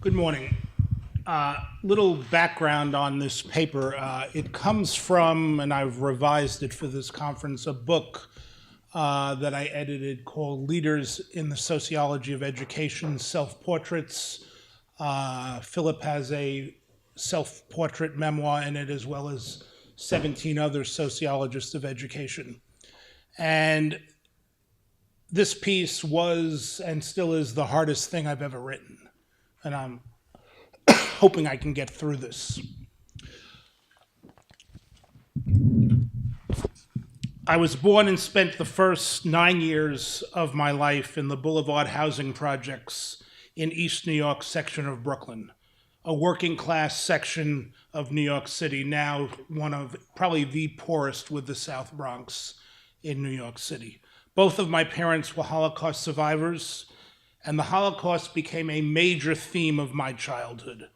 Good morning. Little background on this paper. It comes from, and I've revised it for this conference, a book that I edited called Leaders in the Sociology of Education, Self-Portraits. Philip has a self-portrait memoir in it, as well as 17 other sociologists of education. And this piece was and still is the hardest thing I've ever written. And I'm hoping I can get through this. I was born and spent the first 9 years of my life in the Boulevard housing projects in East New York section of Brooklyn, a working class section of New York City, now one of probably the poorest with the South Bronx in New York City. Both of my parents were Holocaust survivors, and the Holocaust became a major theme of my childhood.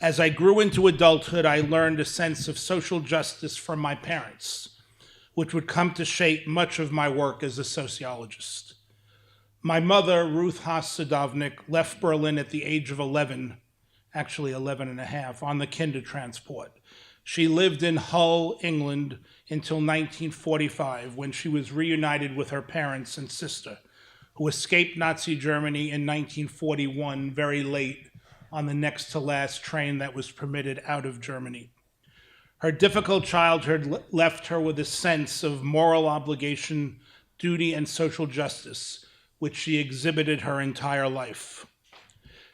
As I grew into adulthood, I learned a sense of social justice from my parents, which would come to shape much of my work as a sociologist. My mother, Ruth Haas Sadovnik, left Berlin at the age of 11, actually 11 and a half, on the Kindertransport. She lived in Hull, England, until 1945, when she was reunited with her parents and sister, who escaped Nazi Germany in 1941, very late, on the next to last train that was permitted out of Germany. Her difficult childhood left her with a sense of moral obligation, duty, and social justice, which she exhibited her entire life.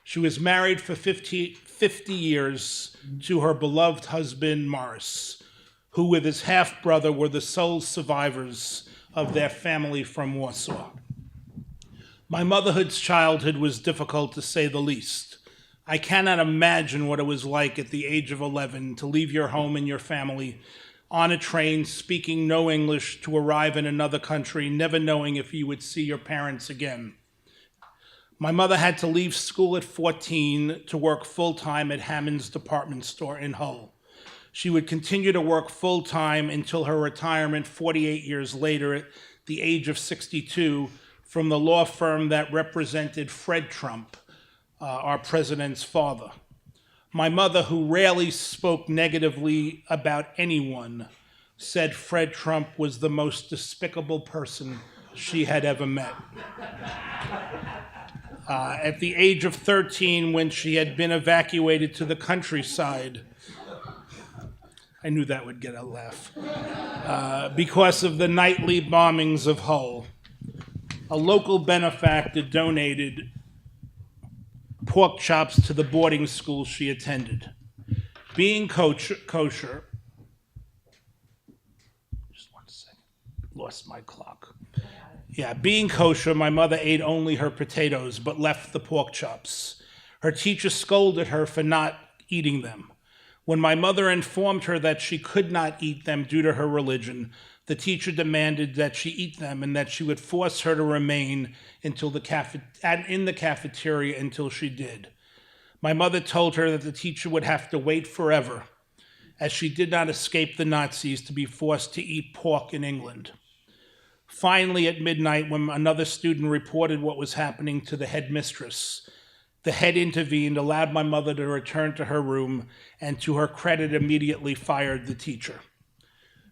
She was married for 50 years to her beloved husband, Morris, who with his half-brother were the sole survivors of their family from Warsaw. My motherhood's childhood was difficult, to say the least. I cannot imagine what it was like at the age of 11 to leave your home and your family on a train, speaking no English, to arrive in another country, never knowing if you would see your parents again. My mother had to leave school at 14 to work full-time at Hammond's department store in Hull. She would continue to work full-time until her retirement 48 years later at the age of 62 from the law firm that represented Fred Trump, our president's father. My mother, who rarely spoke negatively about anyone, said Fred Trump was the most despicable person she had ever met. At the age of 13, when she had been evacuated to the countryside, I knew that would get a laugh, because of the nightly bombings of Hull, a local benefactor donated pork chops to the boarding school she attended. Being kosher, just 1 second, lost my clock. Being kosher, my mother ate only her potatoes, but left the pork chops. Her teacher scolded her for not eating them. When my mother informed her that she could not eat them due to her religion, the teacher demanded that she eat them and that she would force her to remain in the cafeteria until she did. My mother told her that the teacher would have to wait forever, as she did not escape the Nazis to be forced to eat pork in England. Finally, at midnight, when another student reported what was happening to the headmistress, the head intervened, allowed my mother to return to her room, and to her credit, immediately fired the teacher.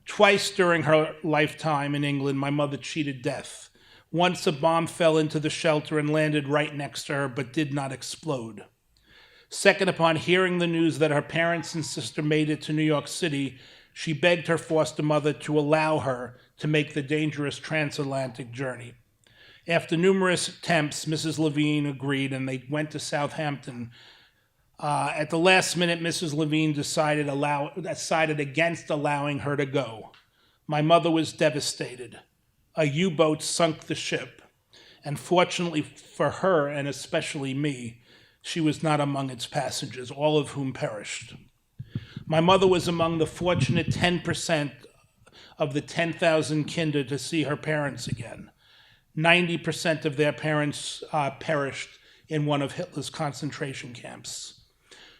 Twice during her lifetime in England, my mother cheated death. Once a bomb fell into the shelter and landed right next to her, but did not explode. Second, upon hearing the news that her parents and sister made it to New York City, she begged her foster mother to allow her to make the dangerous transatlantic journey. After numerous attempts, Mrs. Levine agreed, and they went to Southampton. At the last minute, Mrs. Levine decided against allowing her to go. My mother was devastated. A U-boat sunk the ship, and fortunately for her, and especially me, she was not among its passengers, all of whom perished. My mother was among the fortunate 10% of the 10,000 kinder to see her parents again. 90% of their parents perished in one of Hitler's concentration camps.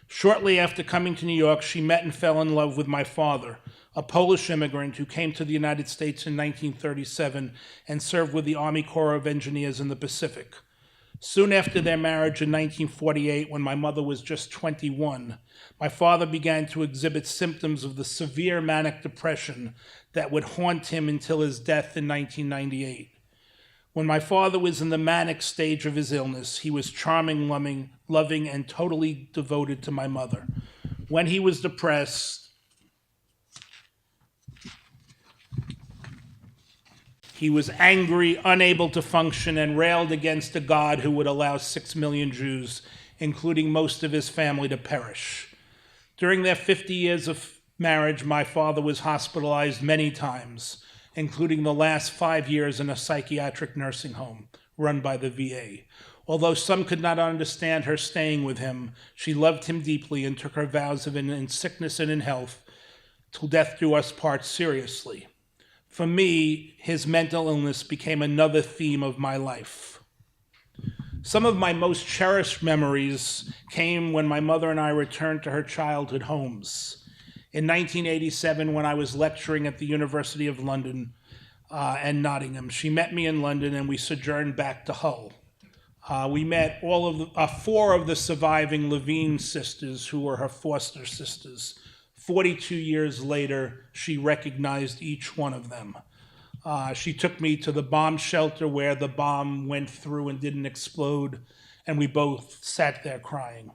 Shortly after coming to New York, she met and fell in love with my father, a Polish immigrant who came to the United States in 1937 and served with the Army Corps of Engineers in the Pacific. Soon after their marriage in 1948, when my mother was just 21, my father began to exhibit symptoms of the severe manic depression that would haunt him until his death in 1998. When my father was in the manic stage of his illness, he was charming, loving, and totally devoted to my mother. When he was depressed, he was angry, unable to function, and railed against a God who would allow 6 million Jews, including most of his family, to perish. During their 50 years of marriage, my father was hospitalized many times, including the last 5 years in a psychiatric nursing home run by the VA. Although some could not understand her staying with him, she loved him deeply and took her vows of in sickness and in health, till death do us part, seriously. For me, his mental illness became another theme of my life. Some of my most cherished memories came when my mother and I returned to her childhood homes. In 1987, when I was lecturing at the University of London and Nottingham, she met me in London and we sojourned back to Hull. We met four of the surviving Levine sisters, who were her foster sisters. 42 years later, she recognized each one of them. She took me to the bomb shelter where the bomb went through and didn't explode, and we both sat there crying.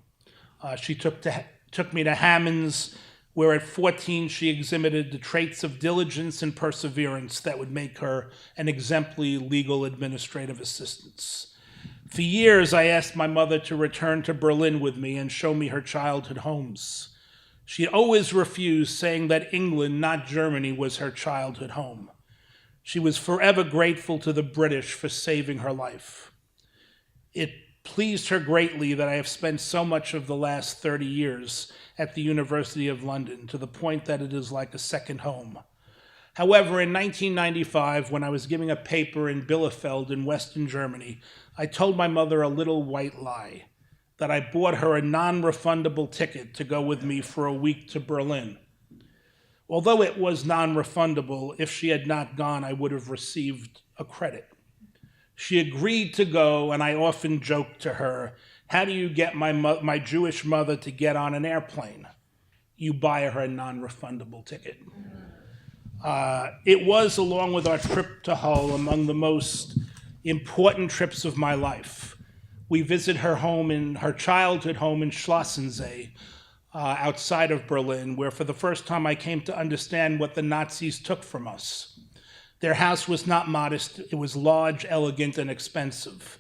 She took me to Hammond's, where at 14 she exhibited the traits of diligence and perseverance that would make her an exemplary legal administrative assistant. For years, I asked my mother to return to Berlin with me and show me her childhood homes. She always refused, saying that England, not Germany, was her childhood home. She was forever grateful to the British for saving her life. It pleased her greatly that I have spent so much of the last 30 years at the University of London, to the point that it is like a second home. However, in 1995, when I was giving a paper in Bielefeld in Western Germany, I told my mother a little white lie, that I bought her a non-refundable ticket to go with me for a week to Berlin. Although it was non-refundable, if she had not gone, I would have received a credit. She agreed to go, and I often joked to her, "How do you get my Jewish mother to get on an airplane? You buy her a non-refundable ticket." It was, along with our trip to Hull, among the most important trips of my life. We visited her childhood home in Schlossensee, outside of Berlin, where for the first time I came to understand what the Nazis took from us. Their house was not modest, it was large, elegant, and expensive.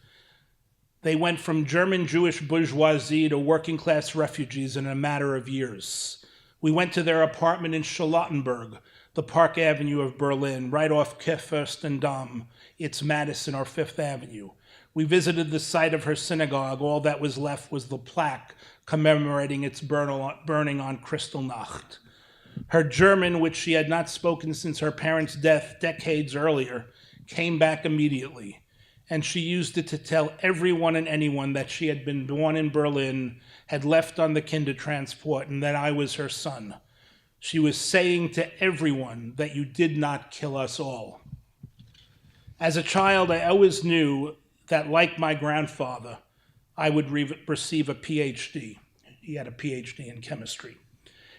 They went from German Jewish bourgeoisie to working class refugees in a matter of years. We went to their apartment in Charlottenburg, the Park Avenue of Berlin, right off Fürstendamm, its Madison or Fifth Avenue. We visited the site of her synagogue. All that was left was the plaque commemorating its burning on Kristallnacht. Her German, which she had not spoken since her parents' death decades earlier, came back immediately, and she used it to tell everyone and anyone that she had been born in Berlin, had left on the Kindertransport, and that I was her son. She was saying to everyone that you did not kill us all. As a child, I always knew that, like my grandfather, I would receive a PhD. He had a PhD in chemistry.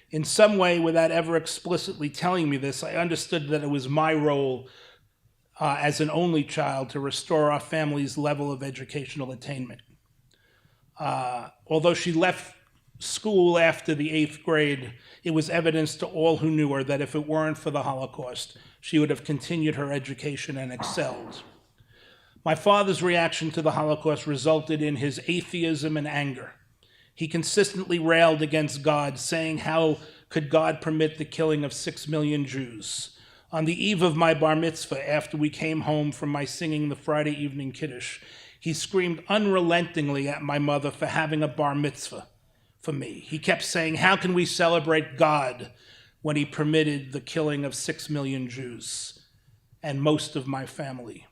In some way, without ever explicitly telling me this, I understood that it was my role as an only child to restore our family's level of educational attainment. Although she left school after the 8th grade, it was evidence to all who knew her that if it weren't for the Holocaust, she would have continued her education and excelled. My father's reaction to the Holocaust resulted in his atheism and anger. He consistently railed against God, saying, "How could God permit the killing of 6 million Jews?" On the eve of my bar mitzvah, after we came home from my singing the Friday evening Kiddush, he screamed unrelentingly at my mother for having a bar mitzvah for me. He kept saying, "How can we celebrate God when he permitted the killing of 6 million Jews and most of my family?"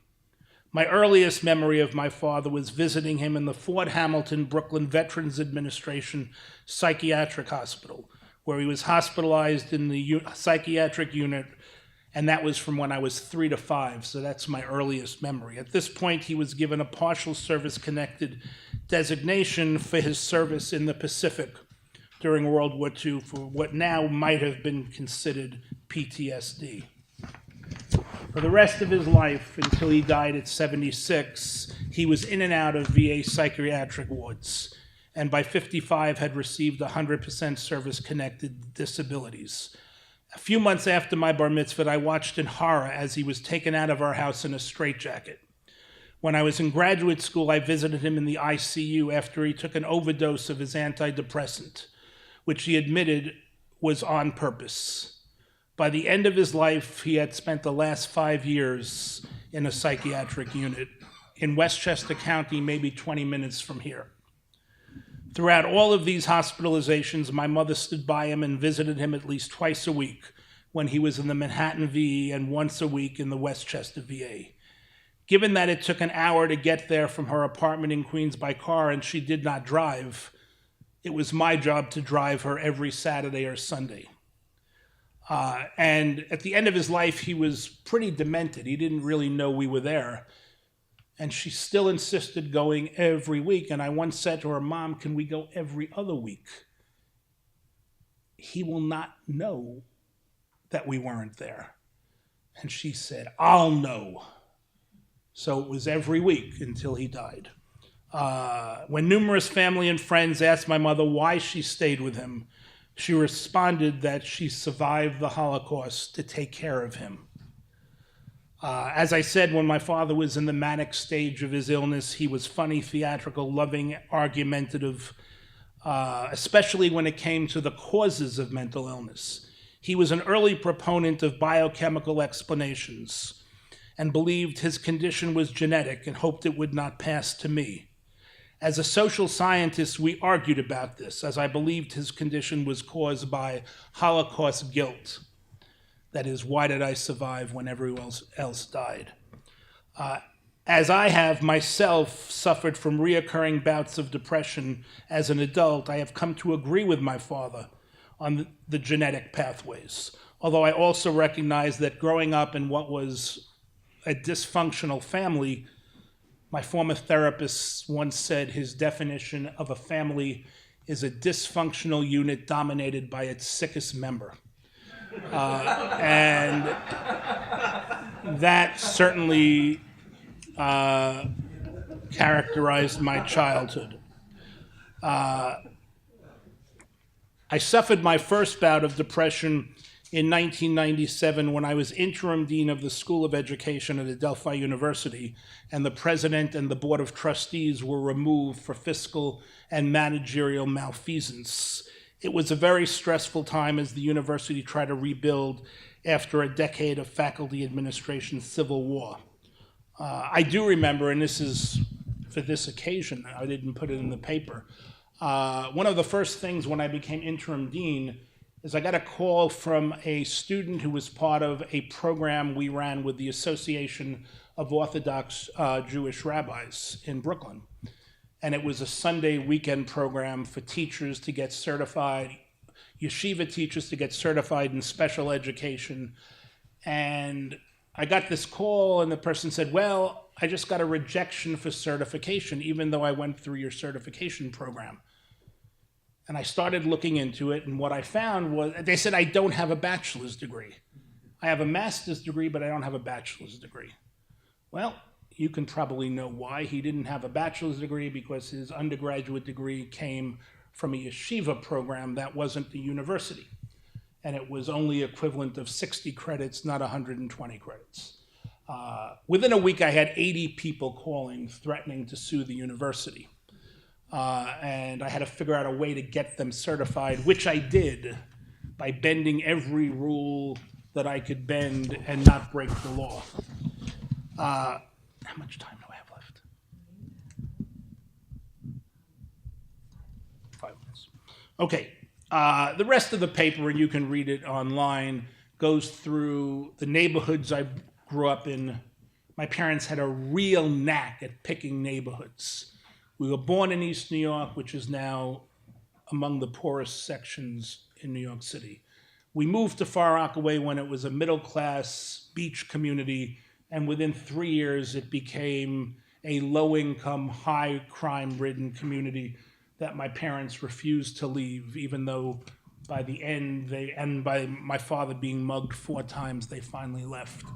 My earliest memory of my father was visiting him in the Fort Hamilton, Brooklyn Veterans Administration Psychiatric Hospital, where he was hospitalized in the psychiatric unit and that was from when I was 3 to 5, so that's my earliest memory. At this point, he was given a partial service-connected designation for his service in the Pacific during World War II for what now might have been considered PTSD. For the rest of his life, until he died at 76, he was in and out of VA psychiatric wards, and by 55 had received 100% service-connected disabilities. A few months after my bar mitzvah, I watched in horror as he was taken out of our house in a straitjacket. When I was in graduate school, I visited him in the ICU after he took an overdose of his antidepressant, which he admitted was on purpose. By the end of his life, he had spent the last 5 years in a psychiatric unit in Westchester County, maybe 20 minutes from here. Throughout all of these hospitalizations, my mother stood by him and visited him at least twice a week when he was in the Manhattan VA and once a week in the Westchester VA. Given that it took an hour to get there from her apartment in Queens by car and she did not drive, it was my job to drive her every Saturday or Sunday. And at the end of his life, he was pretty demented. He didn't really know we were there. And she still insisted going every week. And I once said to her, "Mom, can we go every other week? He will not know that we weren't there." And she said, "I'll know." So it was every week until he died. When numerous family and friends asked my mother why she stayed with him, she responded that she survived the Holocaust to take care of him. As I said, when my father was in the manic stage of his illness, he was funny, theatrical, loving, argumentative, especially when it came to the causes of mental illness. He was an early proponent of biochemical explanations and believed his condition was genetic and hoped it would not pass to me. As a social scientist, we argued about this, as I believed his condition was caused by Holocaust guilt. That is, why did I survive when everyone else died? As I have myself suffered from reoccurring bouts of depression as an adult, I have come to agree with my father on the genetic pathways. Although I also recognize that growing up in what was a dysfunctional family, my former therapist once said his definition of a family is a dysfunctional unit dominated by its sickest member. And that certainly characterized my childhood. I suffered my first bout of depression in 1997 when I was interim dean of the School of Education at Adelphi University, and the president and the board of trustees were removed for fiscal and managerial malfeasance. It was a very stressful time as the university tried to rebuild after a decade of faculty administration civil war. I do remember, and this is for this occasion, I didn't put it in the paper, one of the first things when I became interim dean is I got a call from a student who was part of a program we ran with the Association of Orthodox Jewish Rabbis in Brooklyn. And it was a Sunday weekend program for teachers to get certified, yeshiva teachers to get certified in special education. And I got this call and the person said, "Well, I just got a rejection for certification, even though I went through your certification program." And I started looking into it, and what I found was, they said, "I don't have a bachelor's degree. I have a master's degree, but I don't have a bachelor's degree." Well, you can probably know why he didn't have a bachelor's degree, because his undergraduate degree came from a yeshiva program that wasn't the university. And it was only equivalent of 60 credits, not 120 credits. Within a week, I had 80 people calling, threatening to sue the university. And I had to figure out a way to get them certified, which I did by bending every rule that I could bend and not break the law. How much time do I have left? 5 minutes. Okay. The rest of the paper, and you can read it online, goes through the neighborhoods I grew up in. My parents had a real knack at picking neighborhoods. We were born in East New York, which is now among the poorest sections in New York City. We moved to Far Rockaway when it was a middle-class beach community, and within 3 years it became a low-income, high crime-ridden community that my parents refused to leave, even though by the end, by my father being mugged 4 times, they finally left.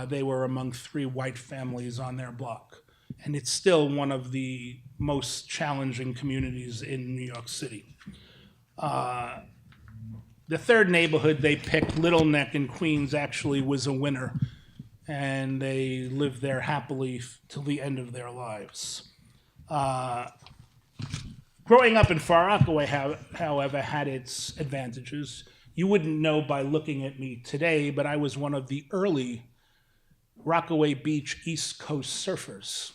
They were among 3 white families on their block. And it's still one of the most challenging communities in New York City. The third neighborhood they picked, Little Neck in Queens, actually was a winner. And they lived there happily till the end of their lives. Growing up in Far Rockaway, however, had its advantages. You wouldn't know by looking at me today, but I was one of the early Rockaway Beach East Coast surfers.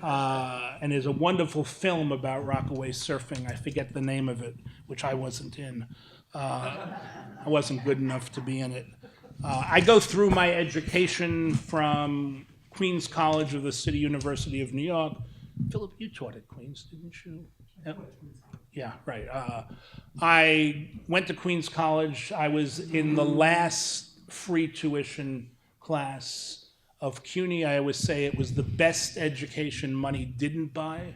And there's a wonderful film about Rockaway surfing. I forget the name of it, which I wasn't in. I wasn't good enough to be in it. I go through my education from Queens College of the City University of New York. Philip, you taught at Queens, didn't you? Yeah, right. I went to Queens College. I was in the last free tuition class of CUNY. I always say it was the best education money didn't buy,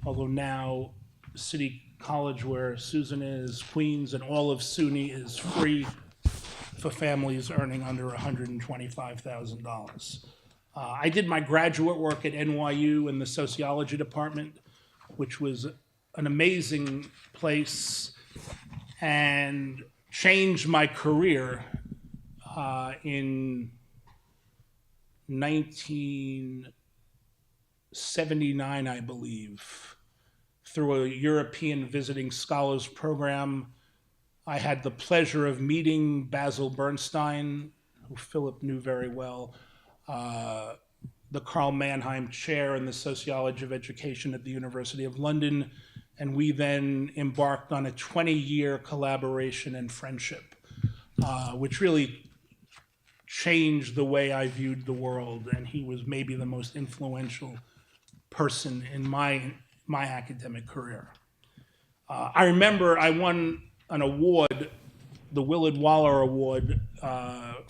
although now City College, where Susan is, Queens, and all of SUNY is free for families earning under $125,000. I did my graduate work at NYU in the sociology department, which was an amazing place and changed my career in 1979, I believe, through a European visiting scholars program. I had the pleasure of meeting Basil Bernstein, who Philip knew very well, the Carl Mannheim Chair in the Sociology of Education at the University of London, and we then embarked on a 20-year collaboration and friendship, which really changed the way I viewed the world, and he was maybe the most influential person in my academic career. I remember I won an award, the Willard Waller Award,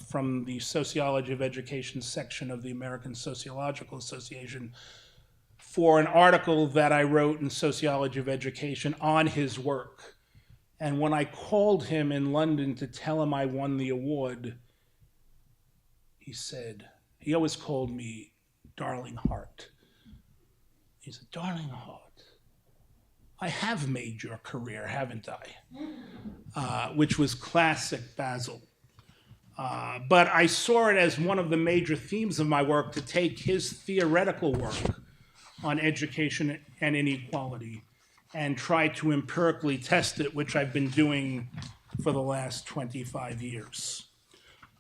from the Sociology of Education section of the American Sociological Association for an article that I wrote in Sociology of Education on his work. And when I called him in London to tell him I won the award, he said, he always called me Darling Heart. He said, Darling Heart, I have made your career, haven't I? Which was classic Basil. But I saw it as one of the major themes of my work to take his theoretical work on education and inequality and try to empirically test it, which I've been doing for the last 25 years.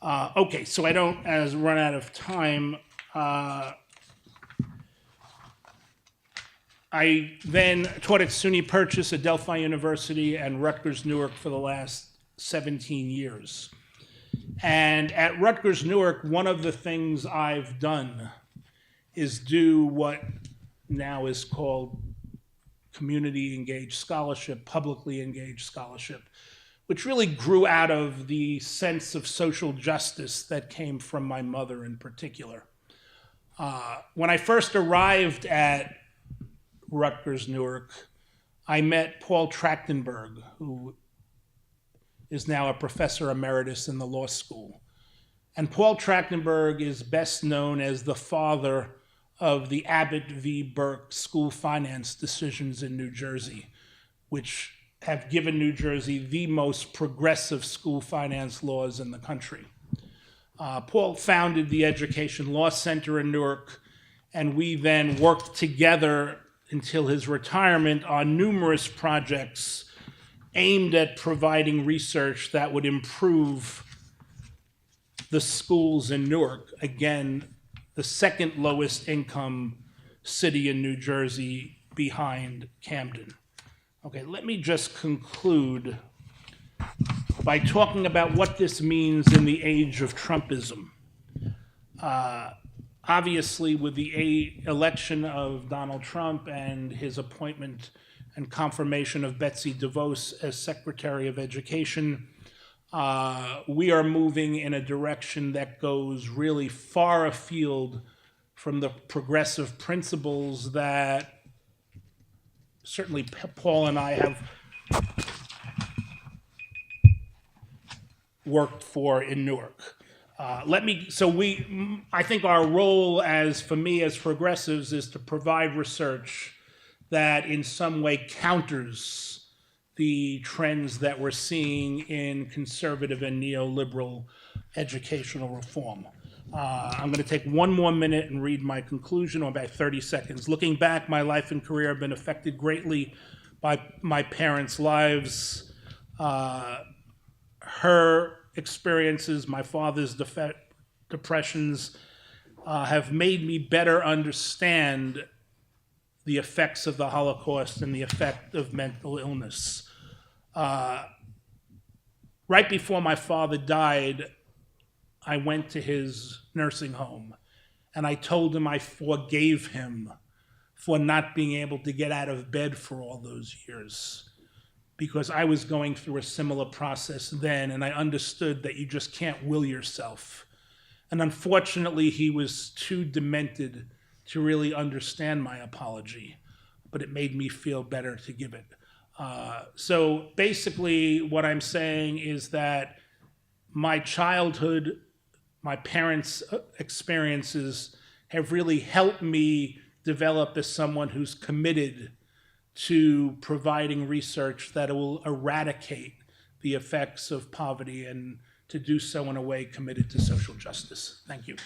Okay, so I don't run out of time. I then taught at SUNY Purchase, Adelphi University, and Rutgers Newark for the last 17 years. And at Rutgers Newark, one of the things I've done is do what now is called community engaged scholarship, publicly engaged scholarship, which really grew out of the sense of social justice that came from my mother in particular. When I first arrived at Rutgers Newark, I met Paul Trachtenberg, who is now a professor emeritus in the law school. And Paul Trachtenberg is best known as the father of the Abbott v. Burke school finance decisions in New Jersey, which have given New Jersey the most progressive school finance laws in the country. Paul founded the Education Law Center in Newark, and we then worked together until his retirement on numerous projects aimed at providing research that would improve the schools in Newark, again, the second lowest income city in New Jersey behind Camden. Okay, let me just conclude by talking about what this means in the age of Trumpism. Obviously, with the election of Donald Trump and his appointment and confirmation of Betsy DeVos as Secretary of Education, we are moving in a direction that goes really far afield from the progressive principles that certainly Paul and I have worked for in Newark. I think our role for me as progressives is to provide research that in some way counters the trends that we're seeing in conservative and neoliberal educational reform. I'm going to take one more minute and read my conclusion, or about 30 seconds. Looking back, my life and career have been affected greatly by my parents' lives. Her experiences, my father's depressions, have made me better understand the effects of the Holocaust and the effect of mental illness. Right before my father died, I went to his nursing home and I told him I forgave him for not being able to get out of bed for all those years, because I was going through a similar process then, and I understood that you just can't will yourself. And unfortunately, he was too demented to really understand my apology, but it made me feel better to give it. So basically, what I'm saying is that my childhood, my parents' experiences have really helped me develop as someone who's committed to providing research that will eradicate the effects of poverty, and to do so in a way committed to social justice. Thank you.